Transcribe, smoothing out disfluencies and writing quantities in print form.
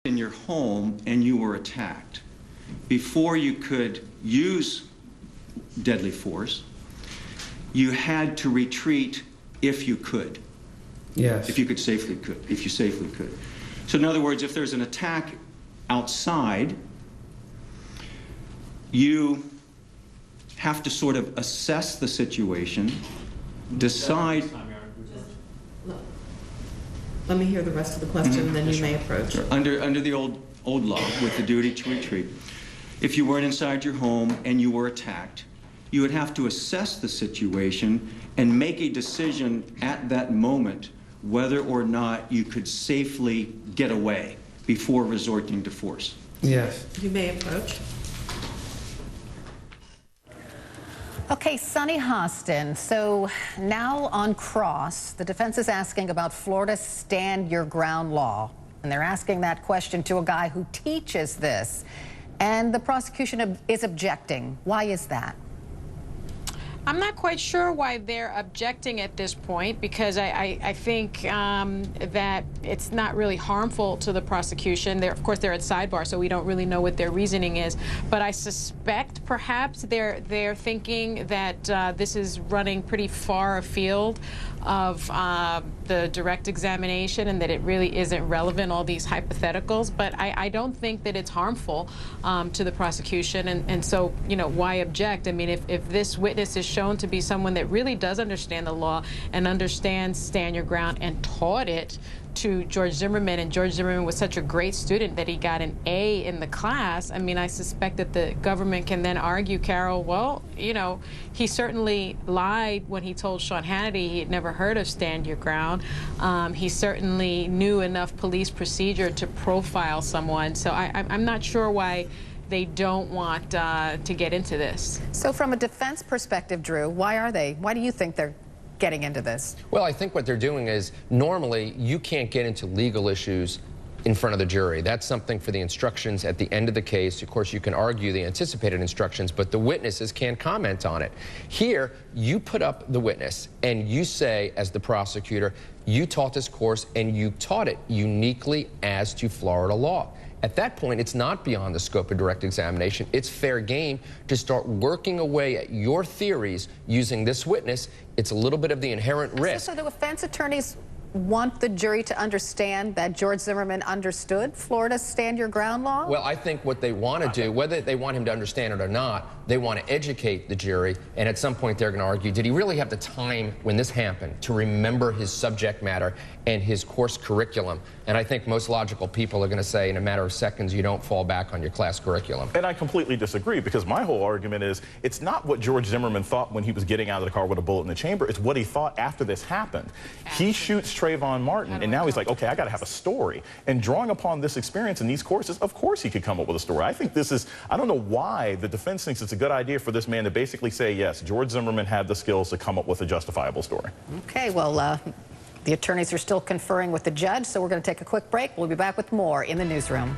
in your home and you were attacked, before you could use deadly force, you had to retreat if you could. Yes. If you safely could. So in other words, if there's an attack outside, you have to sort of assess the situation, decide. Let me hear the rest of the question, and then you may approach. Under the old law, with the duty to retreat, if you weren't inside your home and you were attacked, you would have to assess the situation and make a decision at that moment whether or not you could safely get away before resorting to force. Yes. You may approach. Okay, Sonny Hostin, so now on cross, the defense is asking about Florida's stand your ground law, and they're asking that question to a guy who teaches this, and the prosecution is objecting. Why is that? I'm not quite sure why they're objecting at this point, because I think that it's not really harmful to the prosecution. Of course, they're at sidebar, so we don't really know what their reasoning is. But I suspect perhaps they're thinking that this is running pretty far afield of the direct examination, and that it really isn't relevant, all these hypotheticals. But I don't think that it's harmful to the prosecution, and so, you know, why object? I mean, if this witness is shown to be someone that really does understand the law and understands stand your ground and taught it to George Zimmerman, and George Zimmerman was such a great student that he got an A in the class, I mean, I suspect that the government can then argue, Carol, well, you know, he certainly lied when he told Sean Hannity he had never heard of stand your ground. He certainly knew enough police procedure to profile someone, so I'm not sure why they don't want to get into this. So from a defense perspective, Drew, why do you think they're getting into this? Well, I think what they're doing is, normally you can't get into legal issues in front of the jury. That's something for the instructions at the end of the case. Of course, you can argue the anticipated instructions, but the witnesses can't comment on it. Here, you put up the witness and you say, as the prosecutor, you taught this course and you taught it uniquely as to Florida law. At that point, it's not beyond the scope of direct examination. It's fair game to start working away at your theories using this witness. It's a little bit of the inherent risk. So the defense attorneys want the jury to understand that George Zimmerman understood Florida's stand your ground law? Well, I think what they want to do, whether they want him to understand it or not, they want to educate the jury, and at some point they're going to argue, did he really have the time when this happened to remember his subject matter and his course curriculum? And I think most logical people are going to say, in a matter of seconds, you don't fall back on your class curriculum. And I completely disagree, because my whole argument is, it's not what George Zimmerman thought when he was getting out of the car with a bullet in the chamber, it's what he thought after this happened. He shoots Trayvon Martin, and now he's like, okay, I got to have a story. And drawing upon this experience in these courses, of course he could come up with a story. I think this is, I don't know why the defense thinks it's a good idea for this man to basically say, yes, George Zimmerman had the skills to come up with a justifiable story. Okay, well, the attorneys are still conferring with the judge, so we're going to take a quick break. We'll be back with more in the newsroom.